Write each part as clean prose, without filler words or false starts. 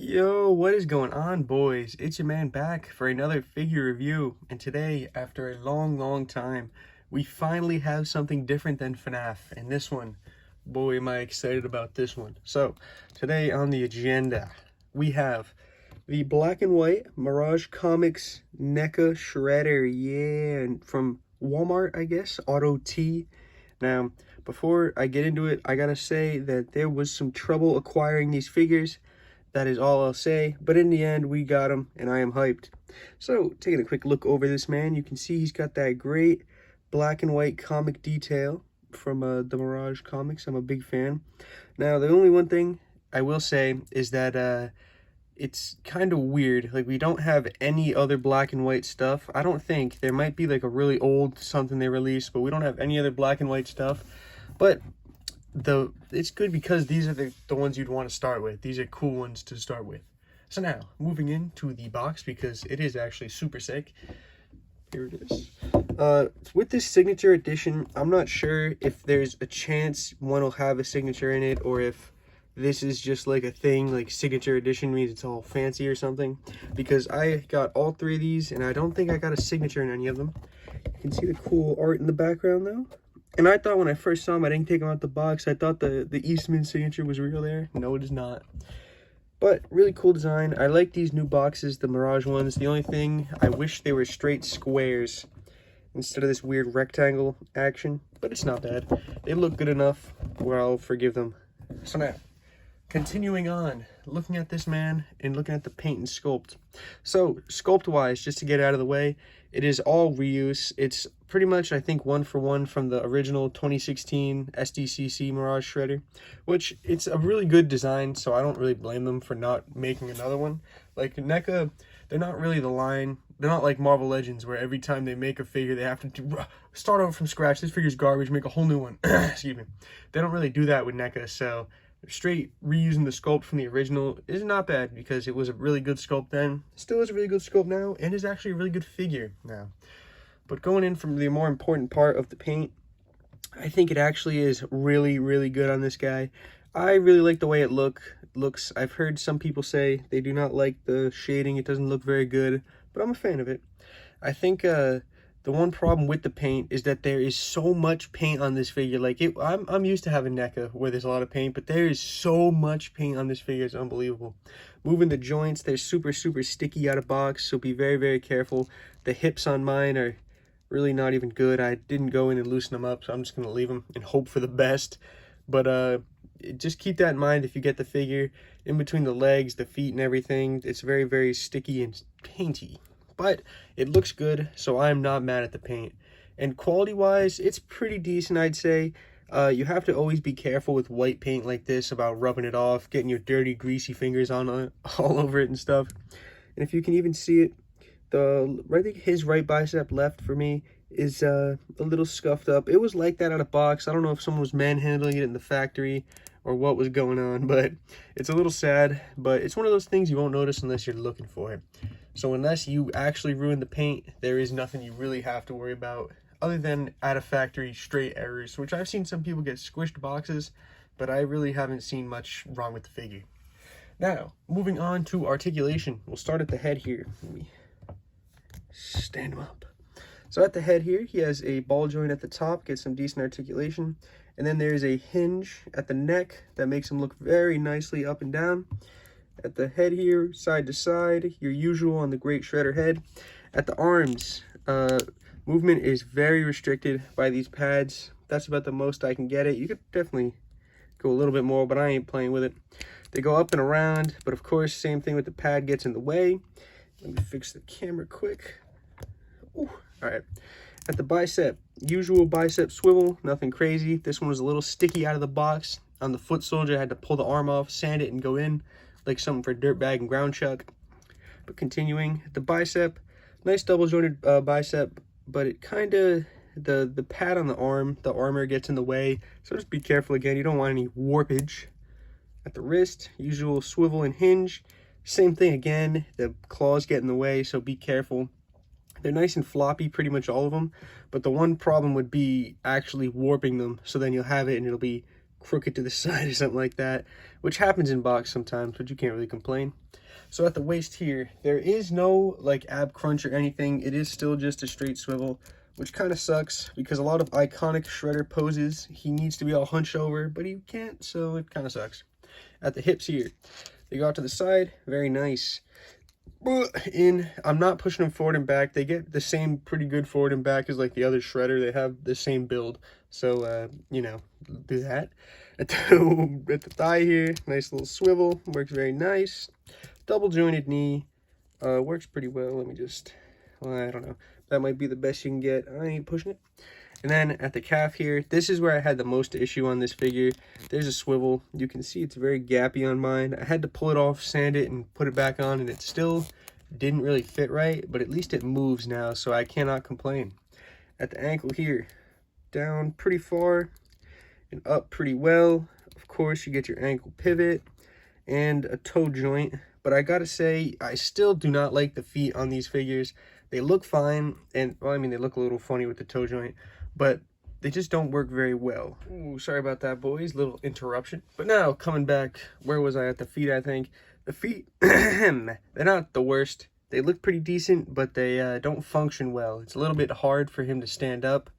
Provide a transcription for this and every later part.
Yo, what is going on, boys? It's your man back for another figure review, and today, after a long time, we finally have something different than fnaf, and this one, boy, am I excited about this one. So, today on the agenda, we have the black and white Mirage Comics NECA Shredder, yeah, and from Walmart, I guess, AutoT. Now, before I get into it, I gotta say that there was some trouble acquiring these figures. That is all I'll say, but in the end, we got him, and I am hyped. So, taking a quick look over this man, you can see he's got that great black and white comic detail from the Mirage comics. I'm a big fan. Now, the only one thing I will say is that it's kind of weird. Like, we don't have any other black and white stuff. I don't think. There might be, like, a really old something they released, but we don't have any other black and white stuff. But it's good because these are the ones you'd want to start with. These are cool ones to start with. So now, moving into the box, because it is actually super sick. Here it is. With this signature edition, I'm not sure if there's a chance one will have a signature in it, or if this is just like a thing, like signature edition means it's all fancy or something. Because I got all three of these, and I don't think I got a signature in any of them. You can see the cool art in the background, though. And I thought when I first saw him, I didn't take him out the box. I thought the Eastman signature was real there. No, it is not. But really cool design. I like these new boxes, the Mirage ones. The only thing, I wish they were straight squares instead of this weird rectangle action. But it's not bad. They look good enough where I'll forgive them. So now, continuing on, looking at this man and looking at the paint and sculpt. So, sculpt-wise, just to get out of the way, it is all reuse. It's pretty much, I think, one for one from the original 2016 SDCC Mirage Shredder, which it's a really good design, so I don't really blame them for not making another one. Like, NECA, they're not really the line. They're not like Marvel Legends, where every time they make a figure, they have to start over from scratch. This figure's garbage, make a whole new one. Excuse me. They don't really do that with NECA, so straight reusing the sculpt from the original is not bad, because it was a really good sculpt then, still is a really good sculpt now, and is actually a really good figure now. But going in from the more important part of the paint, I think it actually is really good on this guy. I really like the way it looks. I've heard some people say they do not like the shading, it doesn't look very good, but I'm a fan of it. I think the one problem with the paint is that there is so much paint on this figure. Like, I'm used to having NECA where there's a lot of paint, but there is so much paint on this figure, it's unbelievable. Moving the joints, they're super sticky out of box, so be very careful. The hips on mine are really not even good. I didn't go in and loosen them up, so I'm just going to leave them and hope for the best. But just keep that in mind if you get the figure. In between the legs, the feet, and everything, it's very sticky and painty. But it looks good, so I'm not mad at the paint. And quality-wise, it's pretty decent, I'd say. You have to always be careful with white paint like this about rubbing it off, getting your dirty, greasy fingers on it, all over it and stuff. And if you can even see it, I think his right bicep left for me is a little scuffed up. It was like that out of box. I don't know if someone was manhandling it in the factory or what was going on, but it's a little sad. But it's one of those things you won't notice unless you're looking for it. So unless you actually ruin the paint, there is nothing you really have to worry about other than out of factory straight errors, which I've seen some people get squished boxes, but I really haven't seen much wrong with the figure. Now, moving on to articulation. We'll start at the head here. Let me stand him up. So at the head here, he has a ball joint at the top, gets some decent articulation. And then there's a hinge at the neck that makes him look very nicely up and down. At the head here, side to side, your usual on the Great Shredder head. At the arms, movement is very restricted by these pads. That's about the most I can get it. You could definitely go a little bit more, but I ain't playing with it. They go up and around, but of course, same thing with the pad gets in the way. Let me fix the camera quick. Ooh, all right. At the bicep, usual bicep swivel, nothing crazy. This one was a little sticky out of the box. On the foot soldier, I had to pull the arm off, sand it, and go in, like something for dirtbag and ground chuck. But continuing, the bicep, nice double jointed bicep, but it kind of, the pad on the armor gets in the way, so just be careful again. You don't want any warpage. At the wrist, usual swivel and hinge, same thing again. The claws get in the way, so be careful. They're nice and floppy, pretty much all of them, but the one problem would be actually warping them, so then you'll have it and it'll be crooked to the side or something like that, which happens in box sometimes, but you can't really complain. So at the waist here, there is no like ab crunch or anything. It is still just a straight swivel, which kind of sucks because a lot of iconic shredder poses, he needs to be all hunched over, but he can't, so it kind of sucks. At the hips here, they go out to the side, very nice. I'm not pushing them forward and back. They get the same pretty good forward and back as like the other shredder. They have the same build, so you know, do that. At the thigh here, nice little swivel, works very nice. Double jointed knee, works pretty well. Let me just, well, I don't know, that might be the best you can get. I ain't pushing it. And then at the calf here, this is where I had the most issue on this figure. There's a swivel. You can see it's very gappy on mine. I had to pull it off, sand it, and put it back on, and it still didn't really fit right, but at least it moves now, so I cannot complain. At the ankle here, down pretty far and up pretty well. Of course, you get your ankle pivot and a toe joint, but I gotta say, I still do not like the feet on these figures. They look fine, and, well, I mean, they look a little funny with the toe joint, but they just don't work very well. Ooh, sorry about that, boys. Little interruption. But now, coming back, where was I at the feet, I think? The feet, they're not the worst. They look pretty decent, but they don't function well. It's a little bit hard for him to stand up,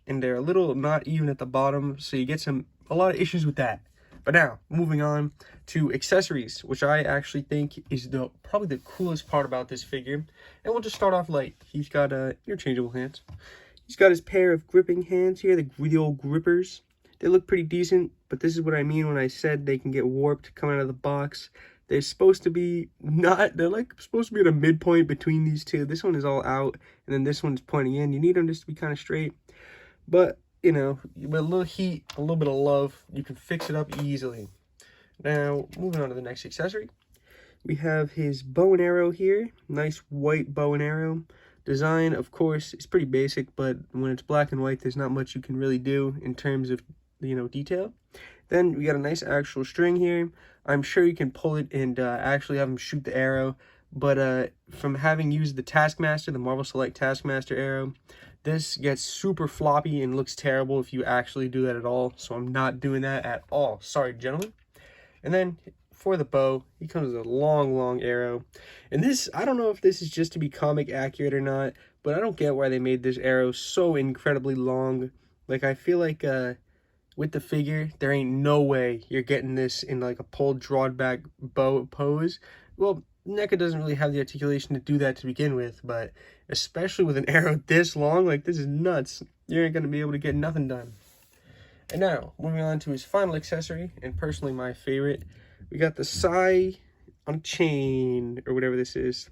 and they're a little not even at the bottom, so you get a lot of issues with that. But now, moving on to accessories, which I actually think is probably the coolest part about this figure. And we'll just start off light. He's got interchangeable hands. He's got his pair of gripping hands here, the old grippers. They look pretty decent, but this is what I mean when I said they can get warped coming out of the box. They're supposed to be they're like supposed to be at a midpoint between these two. This one is all out, and then this one's pointing in. You need them just to be kind of straight. But, you know, with a little heat, a little bit of love, you can fix it up easily. Now, moving on to the next accessory. We have his bow and arrow here. Nice white bow and arrow. Design, of course, is pretty basic, but when it's black and white, there's not much you can really do in terms of, you know, detail. Then we got a nice actual string here. I'm sure you can pull it and actually have him shoot the arrow, but from having used the Taskmaster, the Marvel Select Taskmaster arrow, this gets super floppy and looks terrible if you actually do that at all, so I'm not doing that at all. Sorry, gentlemen. And then for the bow, he comes with a long arrow. And this, I don't know if this is just to be comic accurate or not, but I don't get why they made this arrow so incredibly long. Like, I feel like with the figure, there ain't no way you're getting this in like a pulled, drawn back bow pose. Well, Neca doesn't really have the articulation to do that to begin with, but especially with an arrow this long, like, this is nuts. You ain't gonna be able to get nothing done. And now, moving on to his final accessory, and personally my favorite, we got the Sai on a chain, or whatever this is.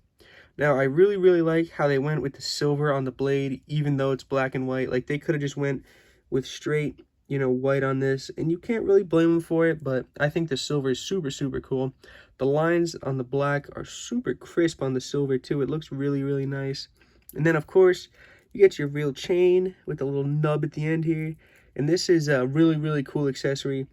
Now, I really like how they went with the silver on the blade, even though it's black and white. Like, they could have just went with straight, you know, white on this, and you can't really blame them for it, but I think the silver is super cool. The lines on the black are super crisp on the silver, too. It looks really nice. And then, of course, you get your real chain with a little nub at the end here, and this is a really cool accessory.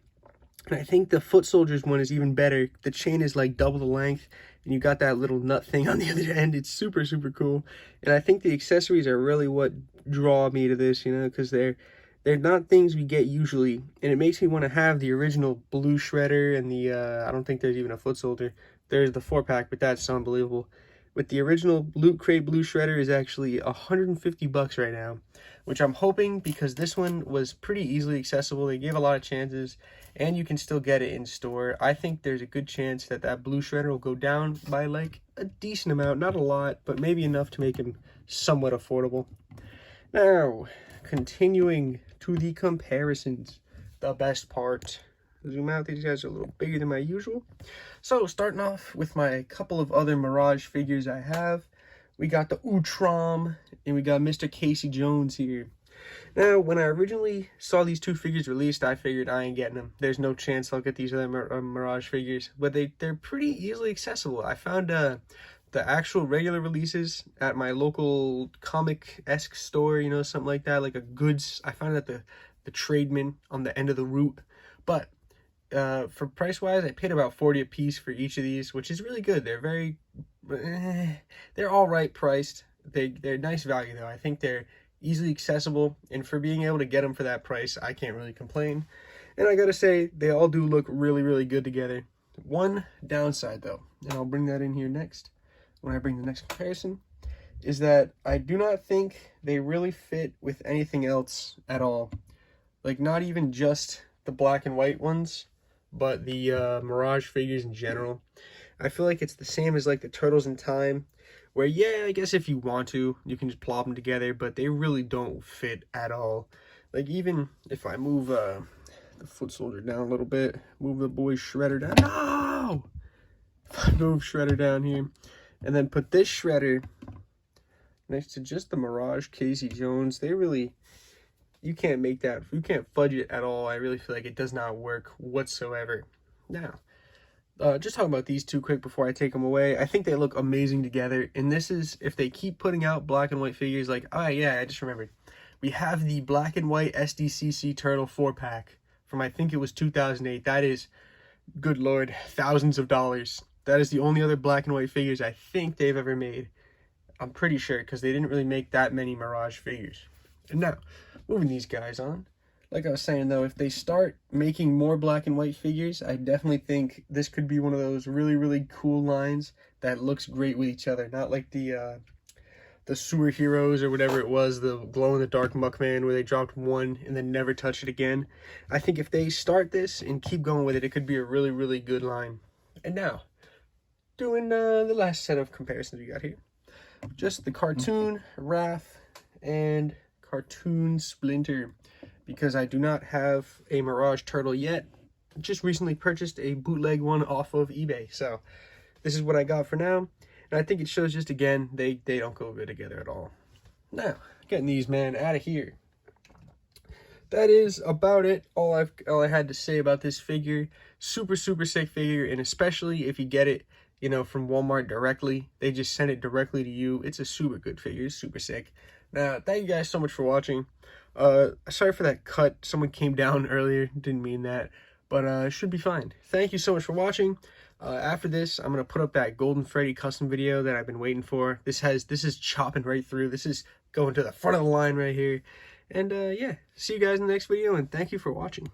And I think the foot soldiers one is even better. The chain is like double the length, and you got that little nut thing on the other end. It's super cool. And I think the accessories are really what draw me to this, you know, because they're not things we get usually. And it makes me want to have the original blue shredder and the, I don't think there's even a foot soldier. There's the 4-pack, but that's unbelievable. With the original Loot Crate blue shredder is actually $150 right now, which I'm hoping, because this one was pretty easily accessible. They gave a lot of chances, and you can still get it in store. I think there's a good chance that that blue shredder will go down by like a decent amount, not a lot, but maybe enough to make him somewhat affordable. Now, continuing to the comparisons, the best part. Zoom out, these guys are a little bigger than my usual. So, starting off with my couple of other Mirage figures I have. We got the Utrom, and we got Mr. Casey Jones here. Now, when I originally saw these two figures released, I figured I ain't getting them. There's no chance I'll get these other Mirage figures, but they're pretty easily accessible. I found the actual regular releases at my local comic-esque store, you know, something like that, like a goods. I found it at the Trademan on the end of the route. But for price-wise, I paid about $40 a piece for each of these, which is really good. They're very, they're all right priced. They're nice value, though. I think they're easily accessible, and for being able to get them for that price, I can't really complain. And I gotta say, they all do look really, really good together. One downside though, and I'll bring that in here next, when I bring the next comparison, is that I do not think they really fit with anything else at all. Like, not even just the black and white ones, but the Mirage figures in general. I feel like it's the same as like the Turtles in Time, where yeah, I guess if you want to, you can just plop them together, but they really don't fit at all. Like, even if I move the foot soldier down a little bit, move the boy Shredder down. No! If I move Shredder down here, and then put this Shredder next to just the Mirage Casey Jones, they really, you can't make that, you can't fudge it at all. I really feel like it does not work whatsoever. Now, just talking about these two quick before I take them away. I think they look amazing together, and this is, if they keep putting out black and white figures, like, oh yeah, I just remembered. We have the black and white SDCC Turtle 4-pack from, I think it was 2008. That is, good lord, thousands of dollars. That is the only other black and white figures I think they've ever made. I'm pretty sure, because they didn't really make that many Mirage figures. And now, moving these guys on. Like I was saying though, if they start making more black and white figures, I definitely think this could be one of those really, really cool lines that looks great with each other. Not like the Sewer Heroes or whatever it was, the glow-in-the-dark Muckman where they dropped one and then never touched it again. I think if they start this and keep going with it, it could be a really, really good line. And now, doing the last set of comparisons we got here. Just the cartoon Wrath and cartoon Splinter, because I do not have a Mirage Turtle yet. Just recently purchased a bootleg one off of eBay, so this is what I got for now. And I think it shows just again, they don't go good together at all. Now, getting these man out of here. That is about it. All I had to say about this figure. Super, super sick figure, and especially if you get it, you know, from Walmart directly. They just send it directly to you. It's a super good figure. It's super sick. Now, thank you guys so much for watching. Sorry for that cut. Someone came down earlier. Didn't mean that. But it should be fine. Thank you so much for watching. After this, I'm going to put up that Golden Freddy custom video that I've been waiting for. This is chopping right through. This is going to the front of the line right here. And yeah, see you guys in the next video, and thank you for watching.